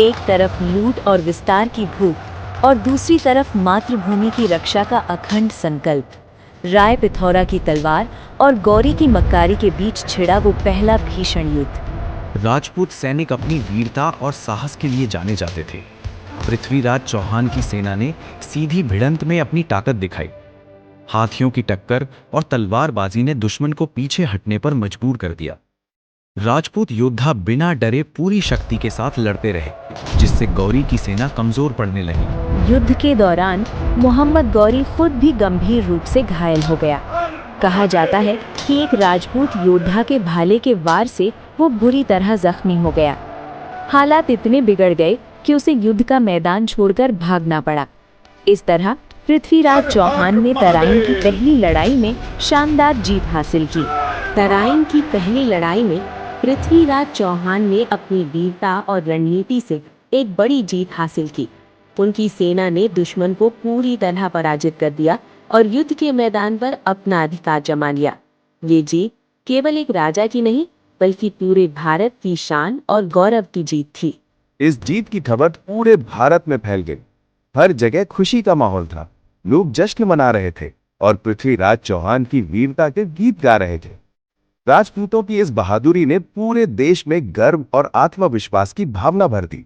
एक तरफ लूट और विस्तार की भूख और दूसरी तरफ मातृभूमि की रक्षा का अखंड संकल्प। राय पिथौरा की तलवार और गौरी की मक्कारी के बीच छिड़ा वो पहला भीषण युद्ध। राजपूत सैनिक अपनी वीरता और साहस के लिए जाने जाते थे। पृथ्वीराज चौहान की सेना ने सीधी भिड़ंत में अपनी ताकत दिखाई। हाथियों की टक्कर और तलवारबाजी ने दुश्मन को पीछे हटने पर मजबूर कर दिया। राजपूत योद्धा बिना डरे पूरी शक्ति के साथ लड़ते रहे, जिससे गौरी की सेना कमजोर पड़ने लगी। युद्ध के दौरान मोहम्मद गौरी खुद भी गंभीर रूप से घायल हो गया। कहा जाता है कि एक राजपूत योद्धा के भाले के वार से वो बुरी तरह जख्मी हो गया। हालात इतने बिगड़ गए कि उसे युद्ध का मैदान छोड़कर भागना पड़ा। इस तरह पृथ्वीराज चौहान ने तराइन की पहली लड़ाई में शानदार जीत हासिल की। तराइन की पहली लड़ाई में पृथ्वीराज चौहान ने अपनी वीरता और रणनीति से एक बड़ी जीत हासिल की। उनकी सेना ने दुश्मन को पूरी तरह पराजित कर दिया और युद्ध के मैदान पर अपना अधिकार जमा लिया। ये जीत केवल एक राजा की नहीं, बल्कि पूरे भारत की शान और गौरव की जीत थी। इस जीत की खबर पूरे भारत में फैल गई। हर जगह खुशी का माहौल था। लोग जश्न मना रहे थे और पृथ्वीराज चौहान की वीरता के गीत गा रहे थे। राजपूतों की इस बहादुरी ने पूरे देश में गर्व और आत्मविश्वास की भावना भर दी।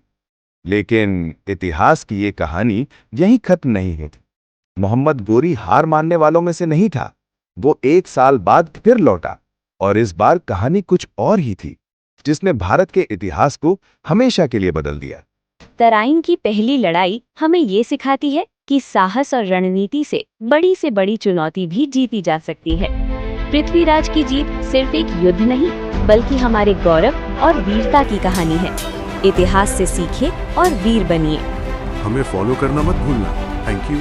लेकिन इतिहास की ये कहानी यहीं खत्म नहीं है। मोहम्मद गोरी हार मानने वालों में से नहीं था। वो 1 साल बाद फिर लौटा और इस बार कहानी कुछ और ही थी, जिसने भारत के इतिहास को हमेशा के लिए बदल दिया। तराइन की पहली लड़ाई हमें ये सिखाती है कि साहस और रणनीति से बड़ी चुनौती भी जीती जा सकती है। पृथ्वीराज की जीत सिर्फ एक युद्ध नहीं, बल्कि हमारे गौरव और वीरता की कहानी है। इतिहास से सीखें और वीर बनिए। हमें फॉलो करना मत भूलना। Thank you.